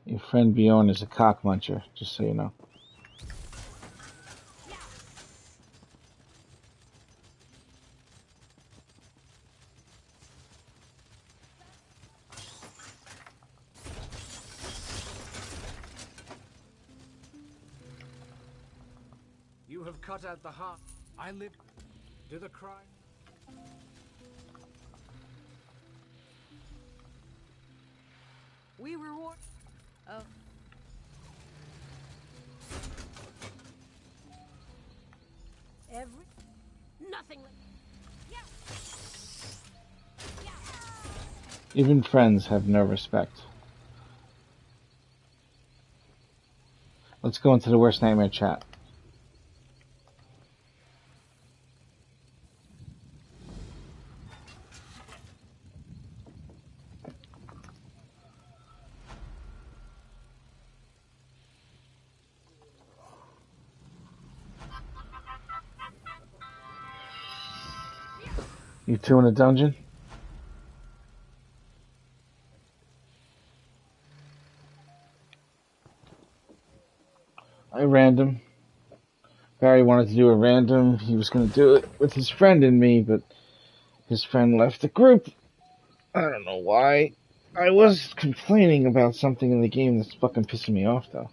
Your friend Bjorn is a cock muncher, just so you know. You have cut out the heart. I live. Do the cry. We reward. Oh, every. Nothing. Yeah. Even friends have no respect. Let's go into the worst nightmare chat. You two in a dungeon? I random. Barry wanted to do a random. He was going to do it with his friend and me, but his friend left the group. I don't know why. I was complaining about something in the game that's fucking pissing me off, though.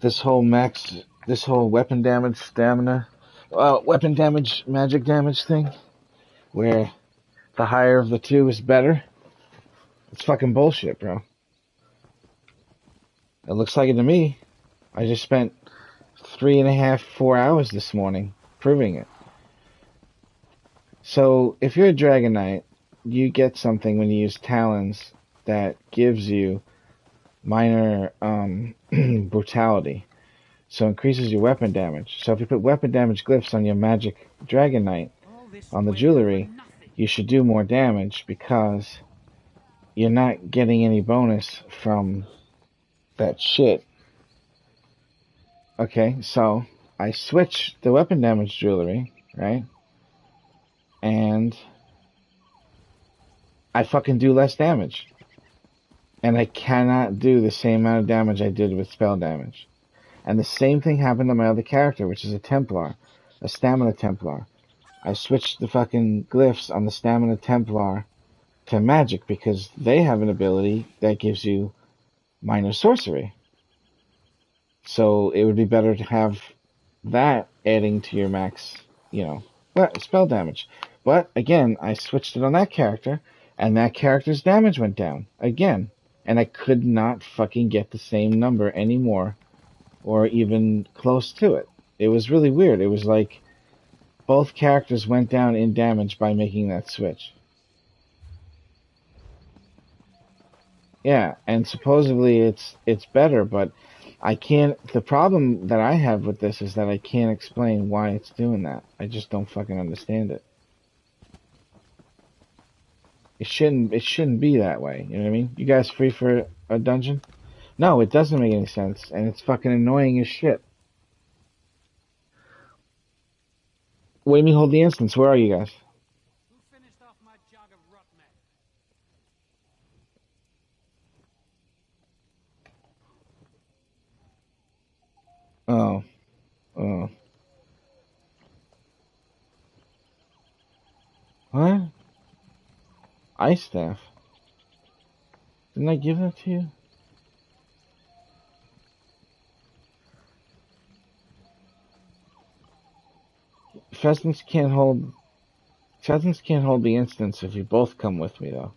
This whole weapon damage, stamina, weapon damage, magic damage thing, where the higher of the two is better. It's fucking bullshit, bro. It looks like it to me. I just spent 3.5, 4 hours this morning proving it. So, if you're a Dragon Knight, you get something when you use Talons that gives you minor brutality. So increases your weapon damage. So if you put weapon damage glyphs on your magic Dragon Knight, on the jewelry, you should do more damage because you're not getting any bonus from that shit. Okay, so I switch the weapon damage jewelry, right? And I fucking do less damage. And I cannot do the same amount of damage I did with spell damage. And the same thing happened to my other character, which is a Templar, a Stamina Templar. I switched the fucking glyphs on the Stamina Templar to magic because they have an ability that gives you minor sorcery. So it would be better to have that adding to your max, spell damage. But again, I switched it on that character, and that character's damage went down again. And I could not fucking get the same number anymore, or even close to it. It was really weird. It was like both characters went down in damage by making that switch. Yeah, and supposedly it's better, but I can't. The problem that I have with this is that I can't explain why it's doing that. I just don't fucking understand it. It shouldn't be that way. You know what I mean? You guys free for a dungeon? No, it doesn't make any sense, and it's fucking annoying as shit. What do you mean hold the instance? Where are you guys? Who finished off my jug of rotmeg? Oh, oh. What? Ice staff? Didn't I give that to you? Pheasants can't hold. Pheasants can't hold the instance if you both come with me, though.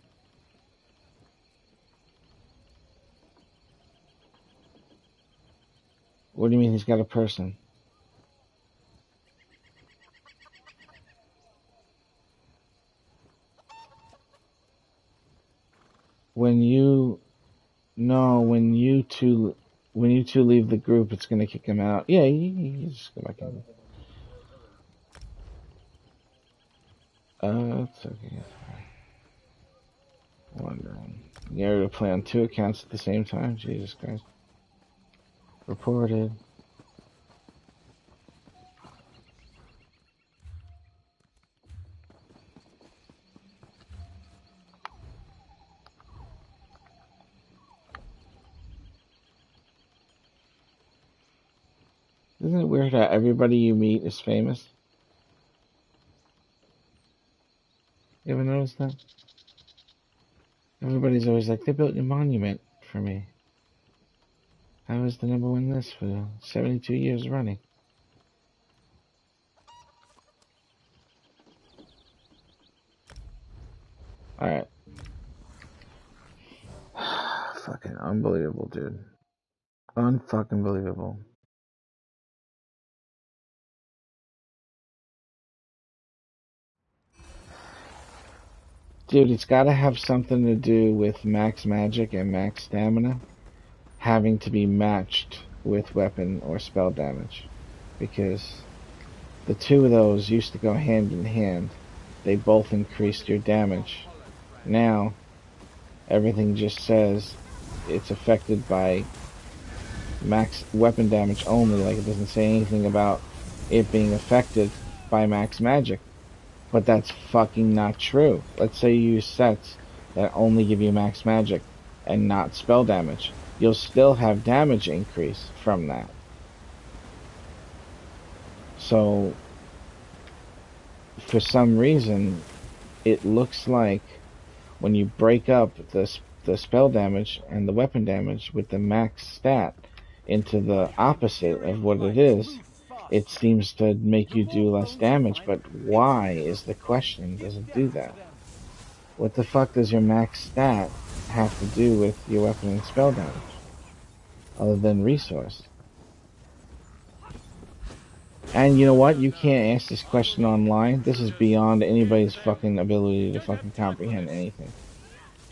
What do you mean he's got a person? When you no, when you two leave the group, it's gonna kick him out. Yeah, you just go back in. It's okay. It's fine. Wondering. You ever play on two accounts at the same time? Jesus Christ. Reported. Isn't it weird how everybody you meet is famous? You ever notice that? Everybody's always like, they built a monument for me. I was the #1 list for 72 years running. Alright. Fucking unbelievable, dude. Unfucking believable. Dude, it's gotta have something to do with max magic and max stamina having to be matched with weapon or spell damage. Because the two of those used to go hand in hand. They both increased your damage. Now, everything just says it's affected by max weapon damage only. Like, it doesn't say anything about it being affected by max magic. But that's fucking not true. Let's say you use sets that only give you max magic and not spell damage. You'll still have damage increase from that. So, for some reason, it looks like when you break up the spell damage and the weapon damage with the max stat into the opposite of what it is, it seems to make you do less damage. But why is the question? Does it do that? What the fuck does your max stat have to do with your weapon and spell damage? Other than resource. And you know what? You can't ask this question online. This is beyond anybody's fucking ability to fucking comprehend anything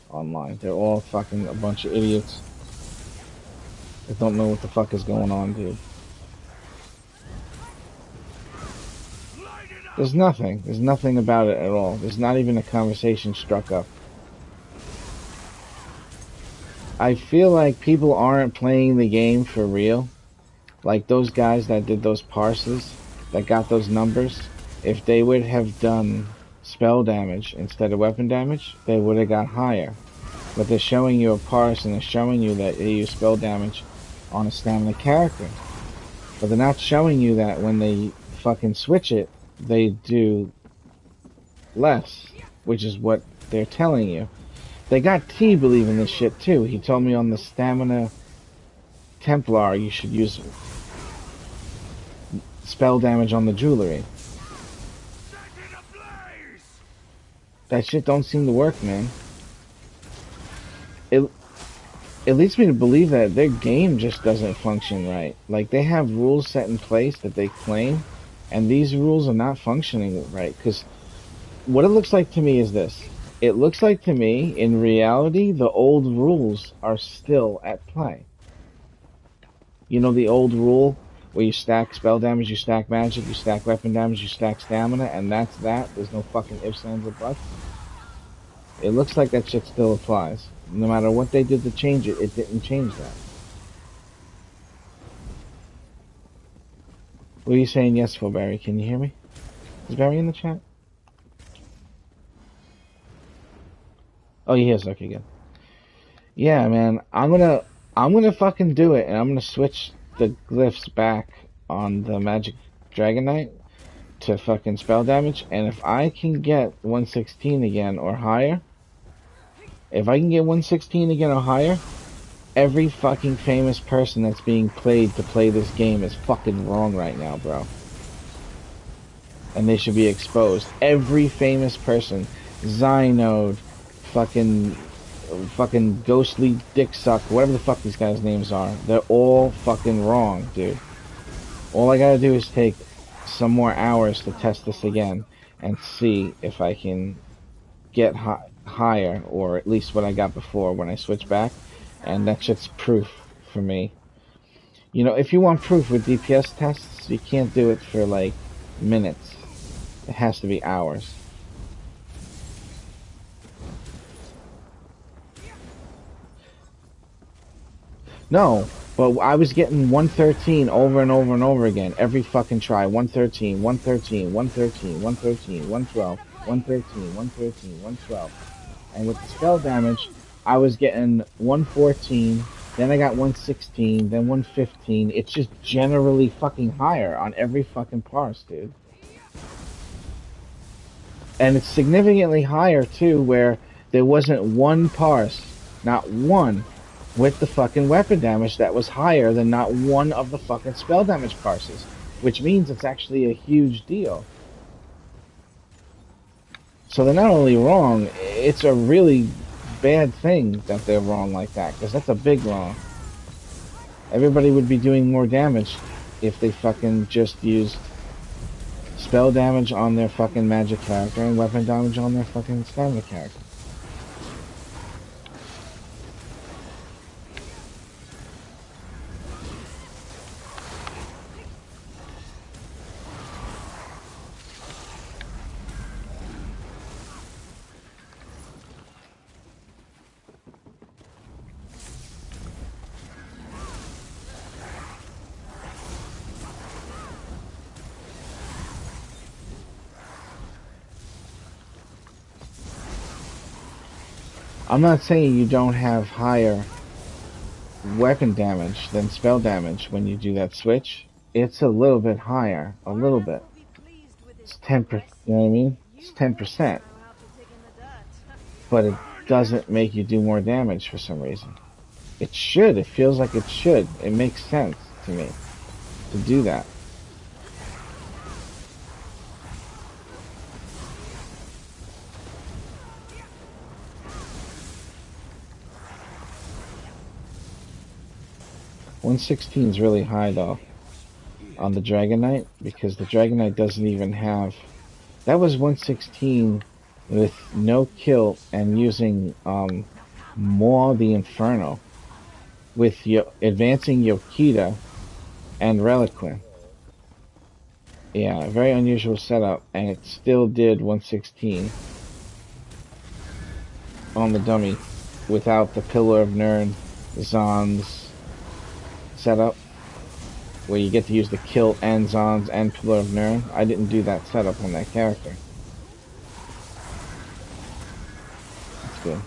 online. They're all fucking a bunch of idiots that don't know what the fuck is going on, dude. There's nothing. There's nothing about it at all. There's not even a conversation struck up. I feel like people aren't playing the game for real. Like those guys that did those parses, that got those numbers, if they would have done spell damage instead of weapon damage, they would have got higher. But they're showing you a parse and they're showing you that they use spell damage on a stamina character. But they're not showing you that when they fucking switch it, they do less, which is what they're telling you. They got T believing this shit too. He told me on the Stamina Templar you should use spell damage on the jewelry. That shit don't seem to work, man. It leads me to believe that their game just doesn't function right. Like, they have rules set in place that they claim, and these rules are not functioning right. Because what it looks like to me is this. It looks like to me, in reality, the old rules are still at play. You know the old rule where you stack spell damage, you stack magic, you stack weapon damage, you stack stamina, and that's that? There's no fucking ifs, ands, or buts? It looks like that shit still applies. No matter what they did to change it, it didn't change that. What are you saying yes for, Barry? Can you hear me? Is Barry in the chat? Oh, he is. Okay, good. Yeah, man. I'm gonna fucking do it, and I'm gonna switch the glyphs back on the Magic Dragon Knight to fucking spell damage, and if I can get 116 again or higher, if I can get 116 again or higher, every fucking famous person that's being played to play this game is fucking wrong right now, bro. And they should be exposed. Every famous person, Zynode, fucking Ghostly Dicksuck, whatever the fuck these guys' names are, they're all fucking wrong, dude. All I gotta do is take some more hours to test this again and see if I can get higher, or at least what I got before when I switch back, and that shit's proof for me. You know, if you want proof with DPS tests, you can't do it for like minutes. It has to be hours. No, but I was getting 113 over and over and over again every fucking try. 113, 113, 113, 113, 112, 113, 113, 112. And with the spell damage, I was getting 114, Then I got 116, then 115. It's just generally fucking higher on every fucking parse, dude. And it's significantly higher too, where there wasn't one parse, not one, with the fucking weapon damage that was higher than not one of the fucking spell damage parses, which means it's actually a huge deal. So they're not only wrong, it's a really bad thing that they're wrong like that, because that's a big wrong. Everybody would be doing more damage if they fucking just used spell damage on their fucking magic character and weapon damage on their fucking stamina character. I'm not saying you don't have higher weapon damage than spell damage when you do that switch. It's a little bit higher, a little Arnav bit. will be pleased with It's his 10%, progress. you know what I mean? It's You also 10%, know how to dig in the dirt. but it doesn't make you do more damage for some reason. It should, it feels like it should. It makes sense to me to do that. One sixteen is really high though on the Dragon Knight because the Dragon Knight doesn't even have. That was 116 with no kill and using Maw the Inferno with advancing Yokita and Reliquin. Yeah, very unusual setup, and it still did 116 on the dummy without the Pillar of Nirn Zons setup, where you get to use the kill and Zons and Pillar of Nirn. I didn't do that setup on that character. That's good.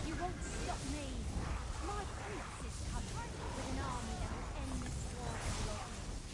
You won't stop me. My prince is coming with an army that will end this war for the Orkneys.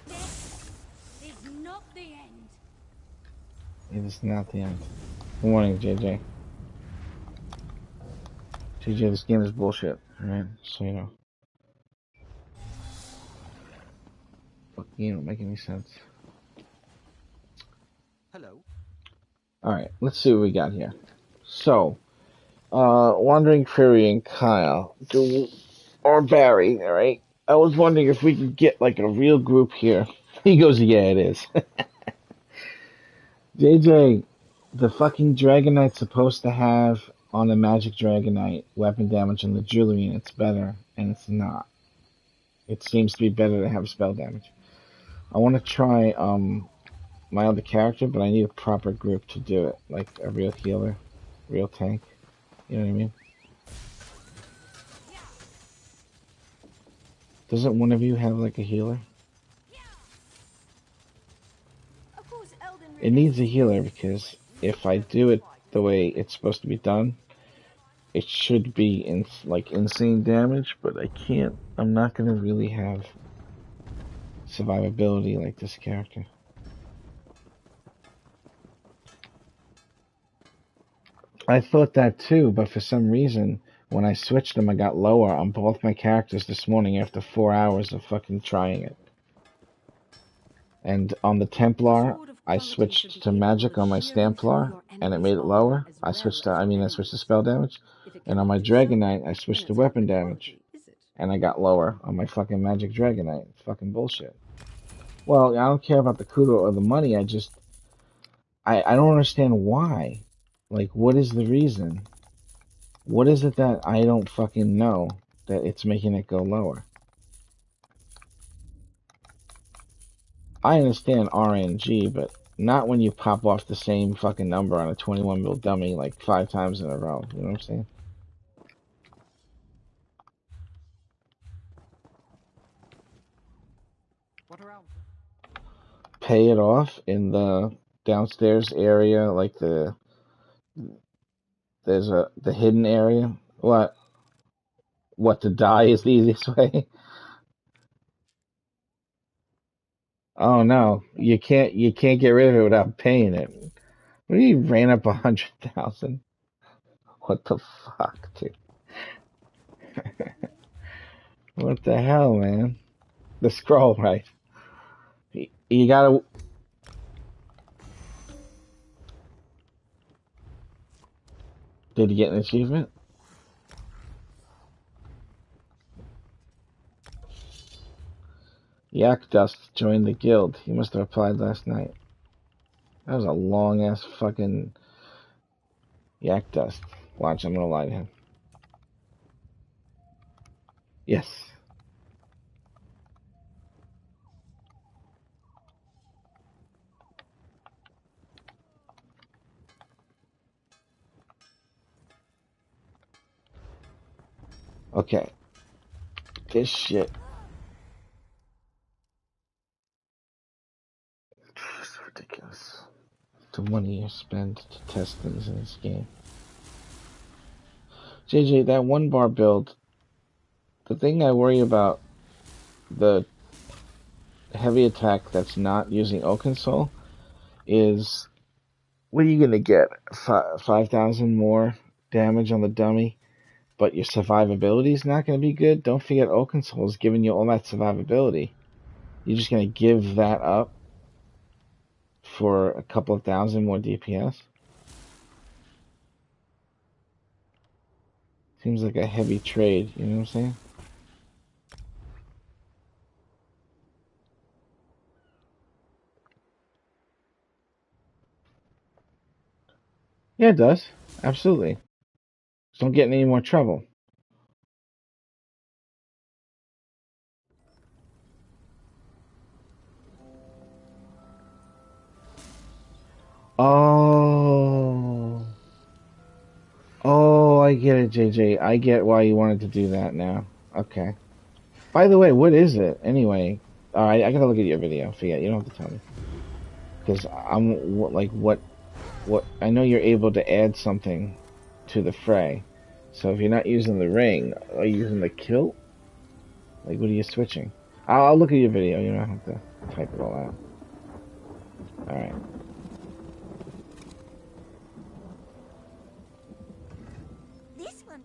Death is not the end. It is not the end. Good morning, JJ. JJ, this game is bullshit. Alright, so you know. Fuck, you don't make any sense. Hello. Alright, let's see what we got here. So, Wandering Fury and Kyle, or Barry, alright? I was wondering if we could get like a real group here. He goes, yeah, it is. JJ, the fucking Dragon Knight's supposed to have on a Magic Dragon Knight weapon damage on the jewelry, and it's better, and it's not. It seems to be better to have spell damage. I want to try my other character, but I need a proper group to do it, like a real healer, real tank. You know what I mean? Doesn't one of you have like a healer? Of course, Elden It remains needs a healer because if I do it the way it's supposed to be done, it should be in like insane damage, but I can't. I'm not gonna really have survivability like this character. I thought that too, but for some reason, when I switched them, I got lower on both my characters this morning after 4 hours of fucking trying it. And on the Templar, I switched to magic on my Stamplar, and it made it lower. I switched to spell damage. And on my Dragonite, I switched to weapon damage. And I got lower on my fucking magic Dragonite. It's fucking bullshit. Well, I don't care about the kudo or the money, I don't understand why. Like, what is the reason? What is it that I don't fucking know that it's making it go lower? I understand RNG, but not when you pop off the same fucking number on a 21 mil dummy like 5 times in a row. You know what I'm saying? What around? Pay it off in the downstairs area, like the hidden area. What? What, to die is the easiest way? Oh no, you can't get rid of it without paying it. What do you ran up 100,000? What the fuck, dude? What the hell, man? The scroll, right? You gotta. Did you get an achievement? Yak Dust joined the guild. He must have applied last night. That was a long ass fucking Yak Dust. Watch, I'm gonna lie to him. Yes. Okay. This shit. It's ridiculous. The money you spend to test things in this game. JJ, that one bar build, the thing I worry about, the heavy attack that's not using Oaken Soul, is what are you gonna get? 5,000 more damage on the dummy, but your survivability is not gonna be good. Don't forget Oaken Soul is giving you all that survivability. You're just gonna give that up for a couple of thousand more DPS? Seems like a heavy trade, you know what I'm saying? Yeah, it does. Absolutely. Just don't get in any more trouble. Oh. Oh, I get it, JJ. I get why you wanted to do that now. Okay. By the way, what is it anyway? I gotta look at your video. Forget, you don't have to tell me. Because like, what? I know you're able to add something to the fray. So if you're not using the ring, are you using the kilt? Like, what are you switching? I'll look at your video. You don't have to type it all out. All right. This one.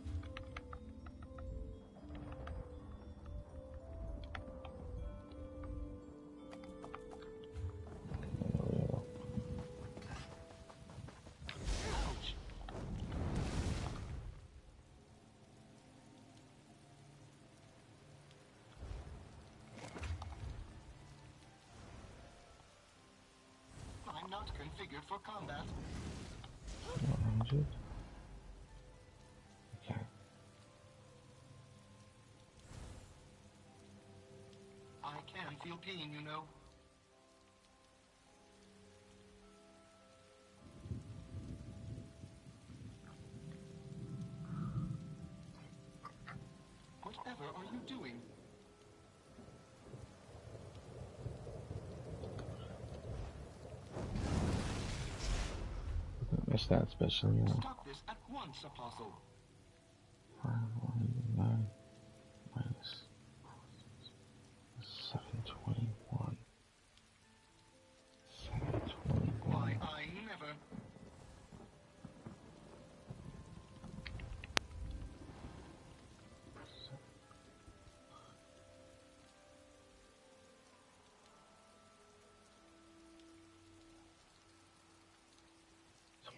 I'm not configured for combat. 100. Okay. I can feel pain, you know. Whatever are you doing? Missed that special, you know. Stop this at once, Apostle. 599 minus 721. 721. Why, I never.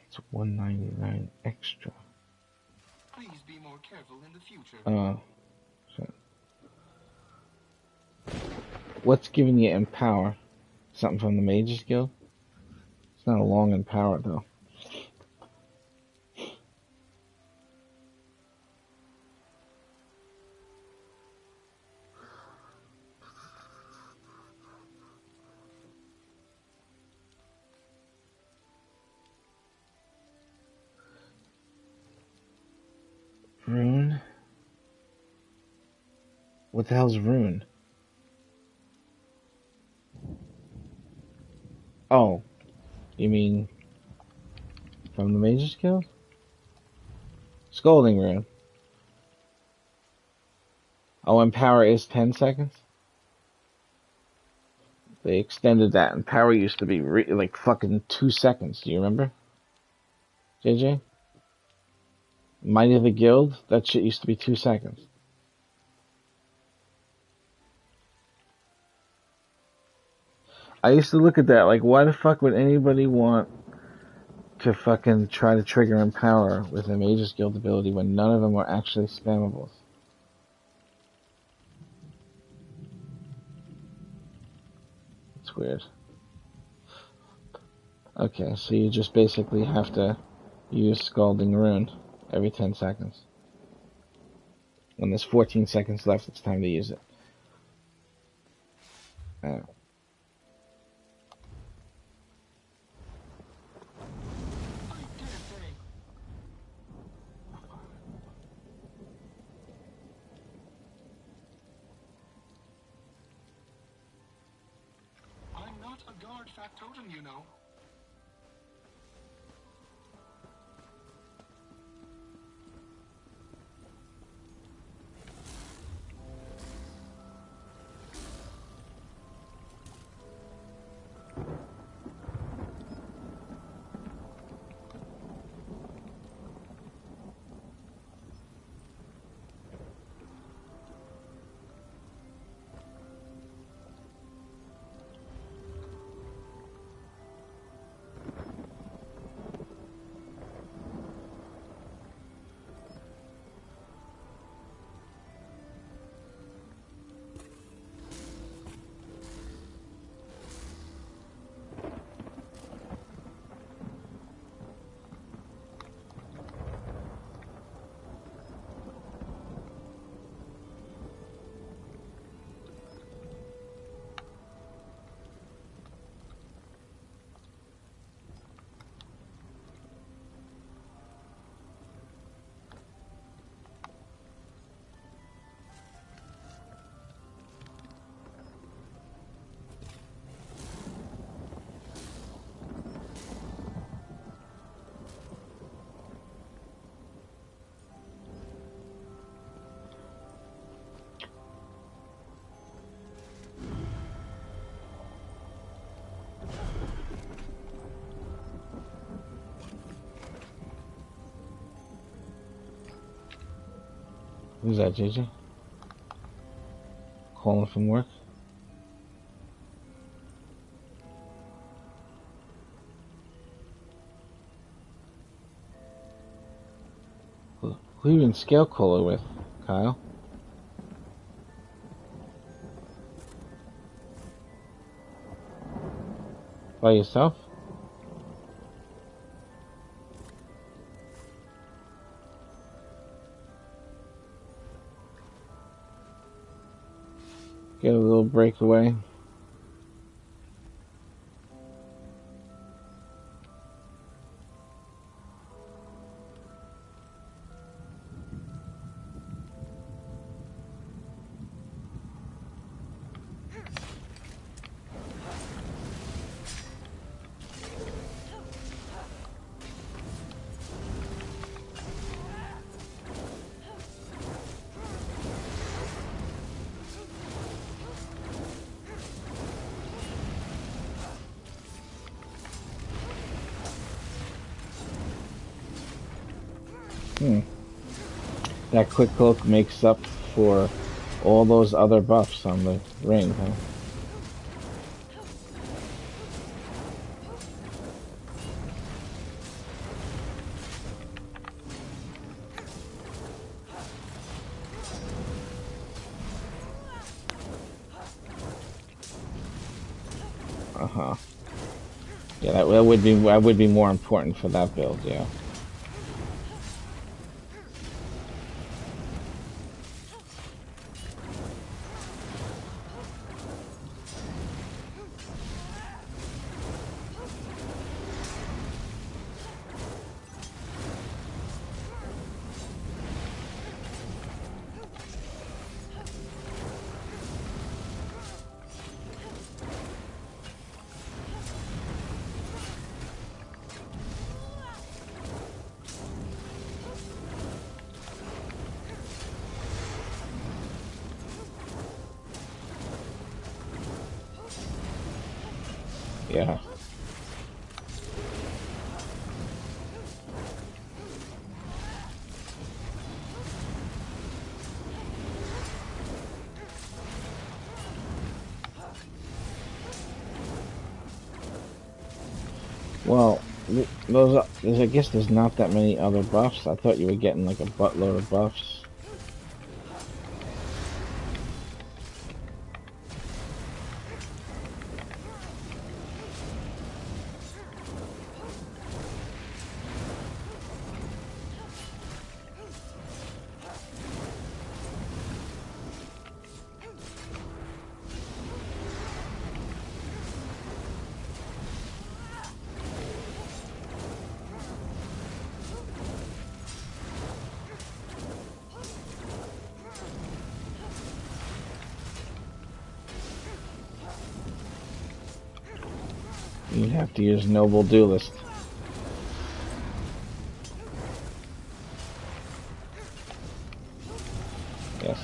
It's 199 extra. Please be more careful in the future. Oh. Shit. What's giving you Empower? Something from the Mages Guild? It's not a long Empower, though. Rune? What the hell's Rune? Oh. You mean from the Mages Guild? Scolding Rune. Oh, Empower is 10 seconds? They extended that. Empower used to be like fucking 2 seconds. Do you remember? JJ? Might of the Guild? That shit used to be 2 seconds. I used to look at that like, why the fuck would anybody want to fucking try to trigger Empower with a Mages Guild ability when none of them were actually spammables? It's weird. Okay, so you just basically have to use Scalding Rune every 10 seconds. When there's 14 seconds left, it's time to use it. Alright. I'm not a guard factotum, you know. Who's that, JJ? Calling from work? Who you in Scale Cola with, Kyle? By yourself? Get a little breakaway. Hmm. That quick cloak makes up for all those other buffs on the ring, huh? Uh-huh. Yeah, that would be more important for that build, yeah. Yeah. Well, I guess there's not that many other buffs. I thought you were getting like a buttload of buffs. You'd have to use Noble Duelist. Yes.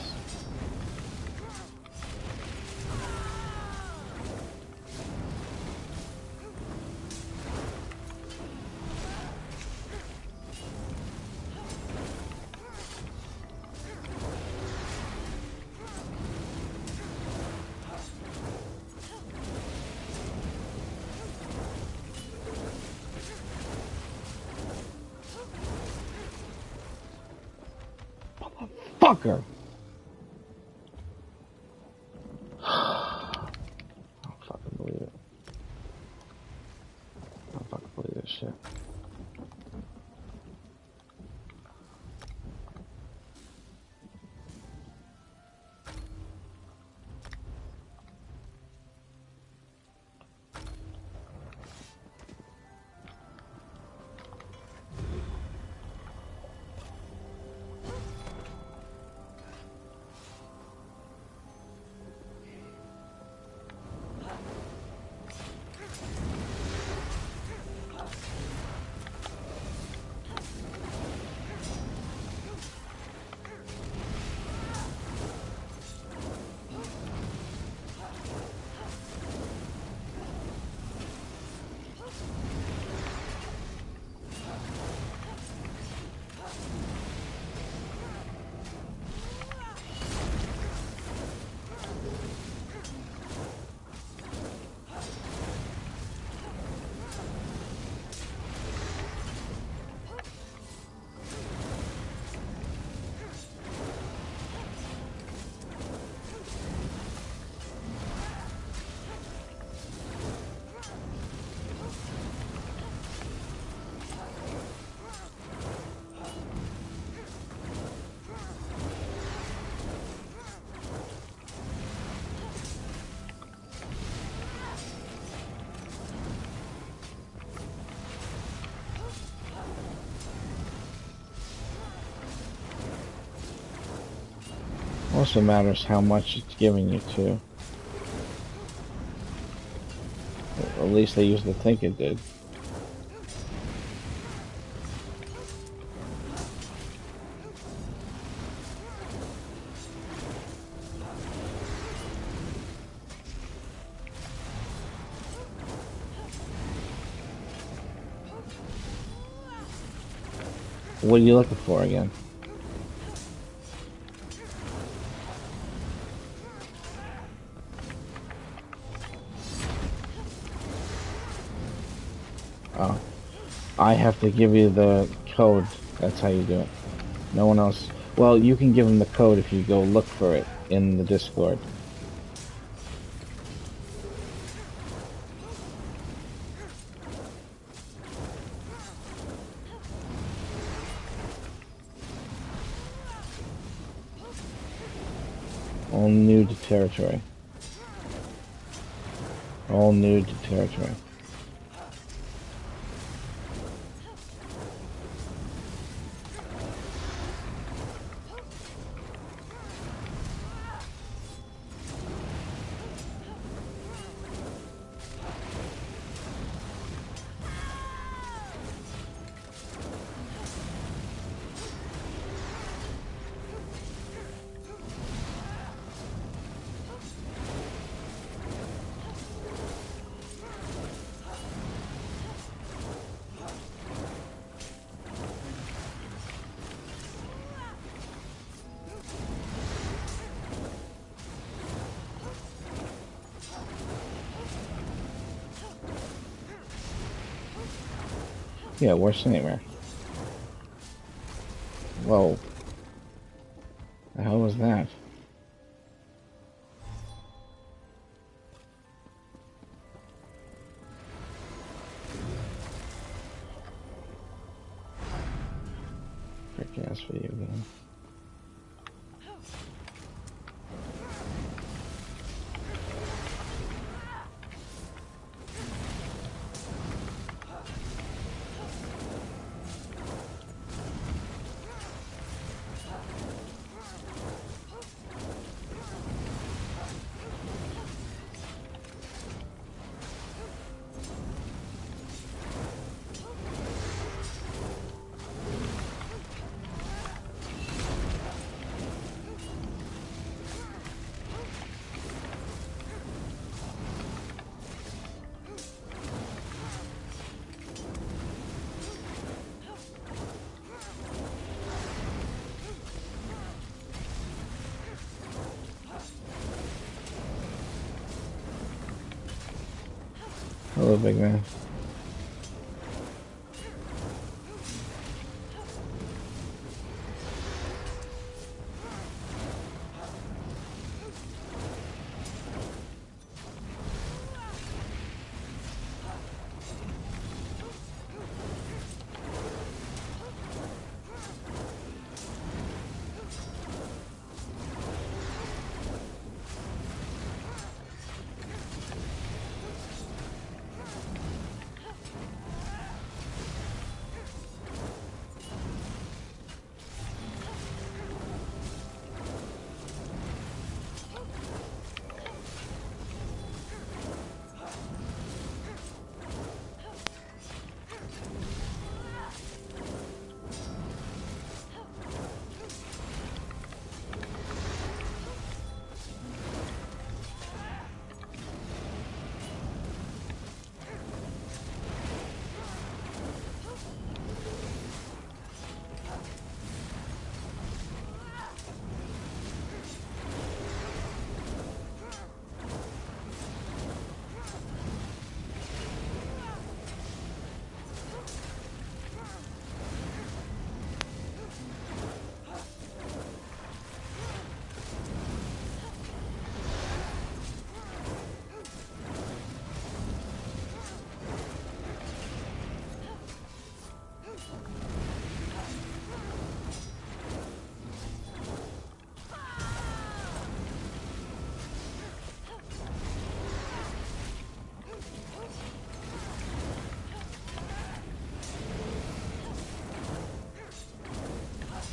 Fucker! I don't fucking believe it. I don't fucking believe this shit. Also matters how much it's giving you too. Or at least they used to think it did. What are you looking for again? Oh, I have to give you the code. That's how you do it. No one else. Well, you can give them the code if you go look for it in the Discord. All new to territory. All new to territory. Yeah, worst nightmare. Whoa. The hell was that? Frick ass video game. Hello, big man.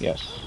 Yes.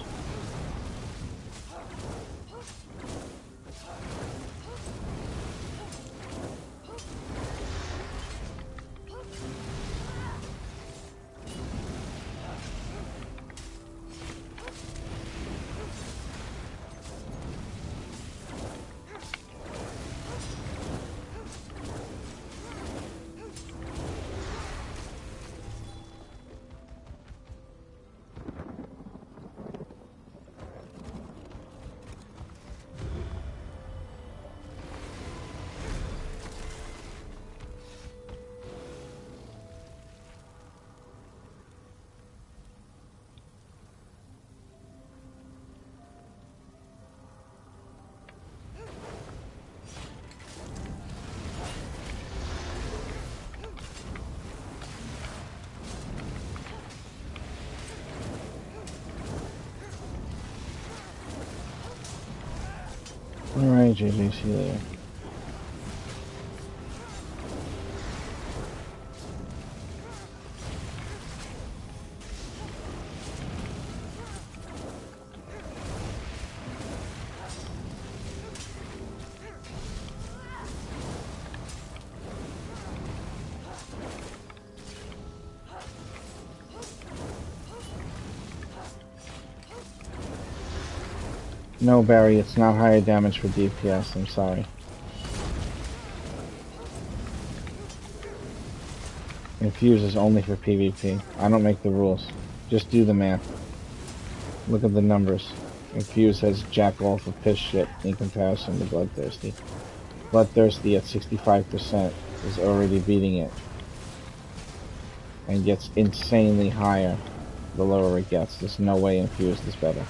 Alright, JJ, see you later. No, Barry, it's not higher damage for DPS, I'm sorry. Infuse is only for PvP. I don't make the rules. Just do the math. Look at the numbers. Infuse has jack all for piss shit in comparison to Bloodthirsty. Bloodthirsty at 65% is already beating it. And gets insanely higher the lower it gets. There's no way Infused is better.